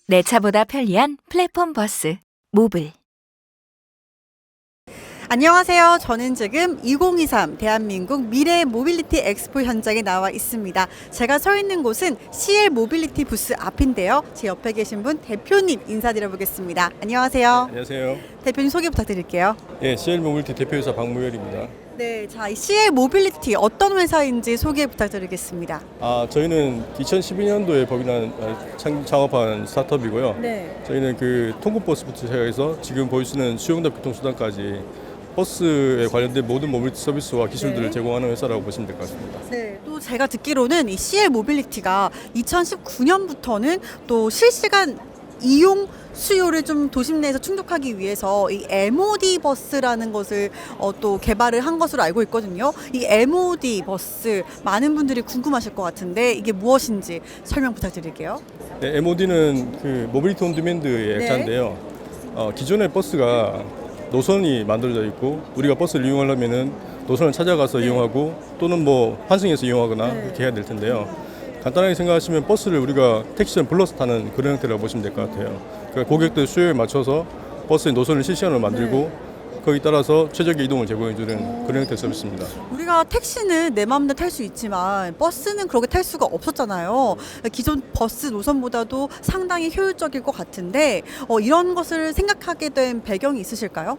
내 차보다 편리한 플랫폼 버스 모블. 안녕하세요. 저는 지금 2023 대한민국 미래 모빌리티 엑스포 현장에 나와 있습니다. 제가 서 있는 곳은 CL 모빌리티 부스 앞인데요. 제 옆에 계신 분 대표님 인사드려 보겠습니다. 안녕하세요. 안녕하세요. 대표님 소개 부탁드릴게요. 예, CL 모빌리티 대표이사 박무열입니다. 네, 자, 이 CL 모빌리티 어떤 회사인지 소개 부탁드리겠습니다. 저희는 2012년도에 창업한 스타트업이고요. 네. 저희는 그 통근버스부터 시작해서 지금 보이시는 수용답 교통수단까지 버스에 관련된 모든 모빌리티 서비스와 기술들을 네. 제공하는 회사라고 보시면 될 것 같습니다. 네, 또 제가 듣기로는 이 CL 모빌리티가 2019년부터는 또 실시간 이용 수요를 좀 도심 내에서 충족하기 위해서 이 MOD 버스라는 것을 또 개발을 한 것으로 알고 있거든요. 이 MOD 버스 많은 분들이 궁금하실 것 같은데 이게 무엇인지 설명 부탁드릴게요. 네, MOD는 그 모빌리티 온 디맨드의 네. 액자인데요. 기존의 버스가 노선이 만들어져 있고 우리가 버스를 이용하려면은 노선을 찾아가서 이용하고 또는 뭐 환승해서 이용하거나 네. 그렇게 해야 될 텐데요. 간단하게 생각하시면 버스를 우리가 택시처럼 불러서 타는 그런 형태라고 보시면 될 것 같아요. 그러니까 고객들 수요에 맞춰서 버스의 노선을 실시간으로 만들고 거기에 따라서 최적의 이동을 제공해주는 그런 형태의 서비스입니다. 우리가 택시는 내 마음대로 탈 수 있지만 버스는 그렇게 탈 수가 없었잖아요. 기존 버스 노선보다도 상당히 효율적일 것 같은데 이런 것을 생각하게 된 배경이 있으실까요?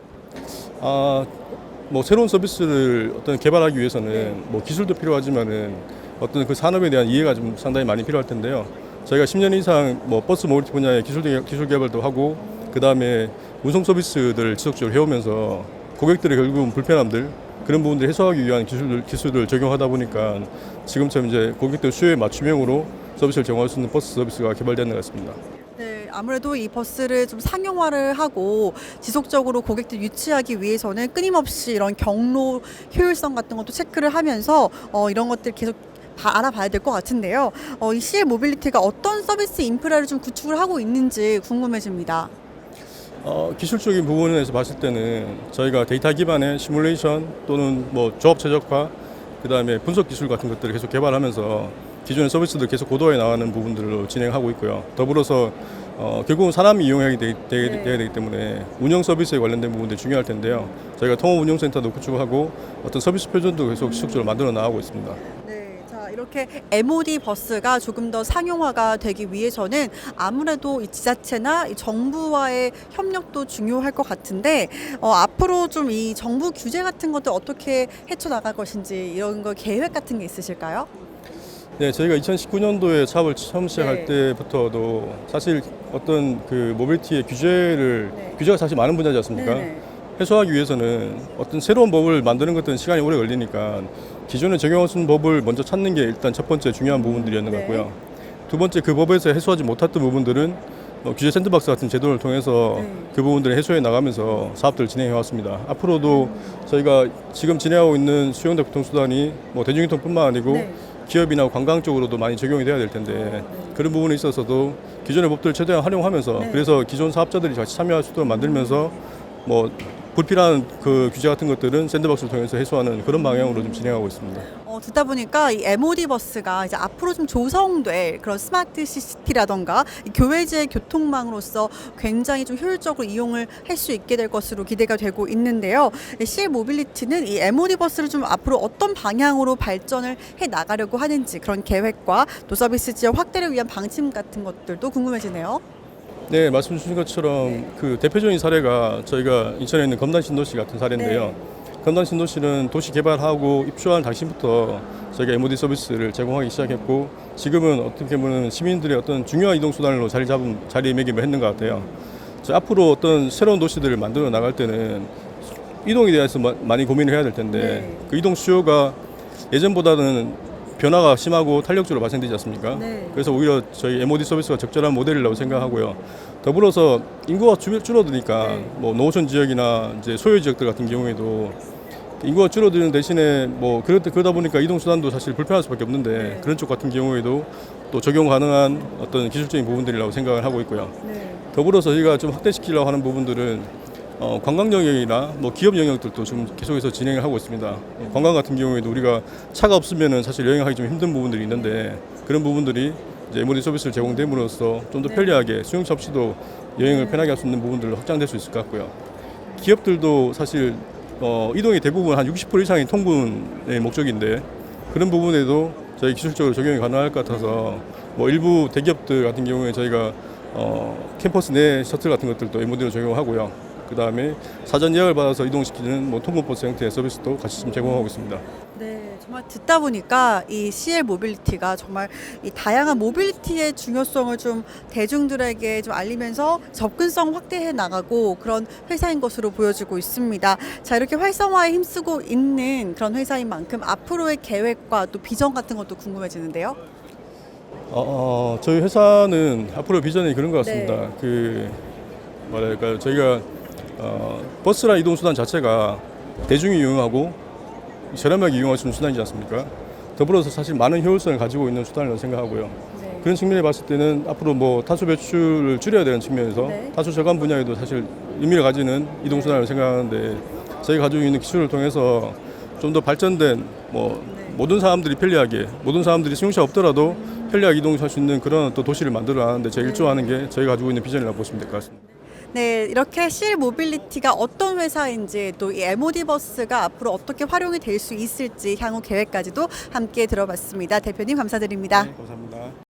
뭐 새로운 서비스를 어떤 개발하기 위해서는 뭐 기술도 필요하지만은 어떤 그 산업에 대한 이해가 좀 상당히 많이 필요할 텐데요. 저희가 10년 이상 뭐 버스 모빌리티 분야의 기술 개발도 하고 그 다음에 운송 서비스들을 지속적으로 해오면서 고객들의 결국은 불편함들 그런 부분들을 해소하기 위한 기술을 적용하다 보니까 지금처럼 이제 고객들 수요에 맞춤형으로 서비스를 제공할 수 있는 버스 서비스가 개발되는 것 같습니다. 네, 아무래도 이 버스를 좀 상용화를 하고 지속적으로 고객들 유치하기 위해서는 끊임없이 이런 경로 효율성 같은 것도 체크를 하면서 이런 것들 계속 알아봐야 될 것 같은데요. 이 CL 모빌리티가 어떤 서비스 인프라를 좀 구축을 하고 있는지 궁금해집니다. 기술적인 부분에서 봤을 때는 저희가 데이터 기반의 시뮬레이션 또는 뭐 조합 최적화 그 다음에 분석 기술 같은 것들을 계속 개발하면서 기존의 서비스들 계속 고도화해 나가는 부분들로 진행하고 있고요. 더불어서 결국은 사람이 이용하게 돼야 되기 때문에 운영 서비스에 관련된 부분들이 중요할 텐데요. 저희가 통합 운영센터도 구축하고 어떤 서비스 표준도 계속 지속적으로 만들어 나가고 있습니다. 네, 자 이렇게 MOD 버스가 조금 더 상용화가 되기 위해서는 아무래도 이 지자체나 이 정부와의 협력도 중요할 것 같은데 앞으로 좀 이 정부 규제 같은 것들 어떻게 헤쳐나갈 것인지 이런 거 계획 같은 게 있으실까요? 네, 저희가 2019년도에 사업을 처음 시작할 네. 때부터도 사실 어떤 그 모빌리티의 규제가 사실 많은 분야지 않습니까? 네네. 해소하기 위해서는 어떤 새로운 법을 만드는 것들은 시간이 오래 걸리니까 기존에 적용할 수 있는 법을 먼저 찾는 게 일단 첫 번째 중요한 부분들이었는 것 네. 같고요. 두 번째 그 법에서 해소하지 못했던 부분들은 규제 샌드박스 같은 제도를 통해서 네. 그 부분들을 해소해 나가면서 사업들을 진행해 왔습니다. 앞으로도 저희가 지금 진행하고 있는 수용대 교통수단이 뭐 대중교통뿐만 아니고 네. 기업이나 관광 쪽으로도 많이 적용이 돼야 될 텐데 그런 부분에 있어서도 기존의 법들을 최대한 활용하면서 네. 그래서 기존 사업자들이 같이 참여할 수 있도록 만들면서 뭐 불필요한 그 규제 같은 것들은 샌드박스를 통해서 해소하는 그런 방향으로 좀 진행하고 있습니다. 듣다 보니까 이 MOD 버스가 이제 앞으로 좀 조성될 그런 스마트 시티라던가 이 교외지의 교통망으로서 굉장히 좀 효율적으로 이용을 할 수 있게 될 것으로 기대가 되고 있는데요. CL 모빌리티는 이 MOD 버스를 좀 앞으로 어떤 방향으로 발전을 해 나가려고 하는지 그런 계획과 또 서비스 지역 확대를 위한 방침 같은 것들도 궁금해지네요. 네, 말씀 주신 것처럼 그 대표적인 사례가 저희가 인천에 있는 검단 신도시 같은 사례인데요. 검단 신도시는 도시 개발하고 입주한 당시부터 저희가 MOD 서비스를 제공하기 시작했고 지금은 어떻게 보면 시민들의 어떤 중요한 이동 수단으로 자리매김을 했는 것 같아요. 앞으로 어떤 새로운 도시들을 만들어 나갈 때는 이동에 대해서 많이 고민을 해야 될 텐데 그 이동 수요가 예전보다는 변화가 심하고 탄력적으로 발생되지 않습니까? 그래서 오히려 저희 MOD 서비스가 적절한 모델이라고 생각하고요. 더불어서 인구가 줄어드니까 뭐 농어촌 지역이나 이제 소요 지역들 같은 경우에도 인구가 줄어드는 대신에 뭐 그러다 보니까 이동 수단도 사실 불편할 수밖에 없는데 그런 쪽 같은 경우에도 또 적용 가능한 어떤 기술적인 부분들이라고 생각을 하고 있고요. 더불어서 저희가 좀 확대시키려고 하는 부분들은 관광 영역이나 뭐 기업 영역들도 좀 계속해서 진행을 하고 있습니다. 관광 같은 경우에도 우리가 차가 없으면은 사실 여행하기 좀 힘든 부분들이 있는데 그런 부분들이 이제 MOD 서비스를 제공됨으로써 좀 더 편리하게 수용차 없이도 여행을 편하게 할 수 있는 부분들로 확장될 수 있을 것 같고요. 기업들도 사실 이동의 대부분 한 60% 이상이 통근의 목적인데 그런 부분에도 저희 기술적으로 적용이 가능할 것 같아서 뭐 일부 대기업들 같은 경우에 저희가 캠퍼스 내 셔틀 같은 것들도 MOD로 적용하고요. 그 다음에 사전 예약을 받아서 이동시키는 뭐 통근버스 형태의 서비스도 같이 지금 제공하고 있습니다. 네, 정말 듣다 보니까 이 CL 모빌리티가 정말 이 다양한 모빌리티의 중요성을 좀 대중들에게 좀 알리면서 접근성 확대해 나가고 그런 회사인 것으로 보여지고 있습니다. 자, 이렇게 활성화에 힘쓰고 있는 그런 회사인 만큼 앞으로의 계획과 또 비전 같은 것도 궁금해지는데요. 저희 회사는 앞으로 비전이 그런 것 같습니다. 네. 그 뭐랄까요, 저희가 버스라 이동 수단 자체가 대중이 이용하고 저렴하게 이용할 수 있는 수단이지 않습니까? 더불어서 사실 많은 효율성을 가지고 있는 수단이라고 생각하고요. 네. 그런 측면에 봤을 때는 앞으로 뭐 탄소 배출을 줄여야 되는 측면에서 네. 탄소 저감 분야에도 사실 의미를 가지는 이동 수단이라고 생각하는데 저희가 가지고 있는 기술을 통해서 좀 더 발전된 뭐 모든 사람들이 편리하게 모든 사람들이 승용차 없더라도 편리하게 이동할 수 있는 그런 또 도시를 만들어 가는데 제일 일조하는 게 저희가 가지고 있는 비전이라고 보시면 될 것 같습니다. 네, 이렇게 CL 모빌리티가 어떤 회사인지 또 이 MOD 버스가 앞으로 어떻게 활용이 될 수 있을지 향후 계획까지도 함께 들어봤습니다. 대표님 감사드립니다. 네, 감사합니다.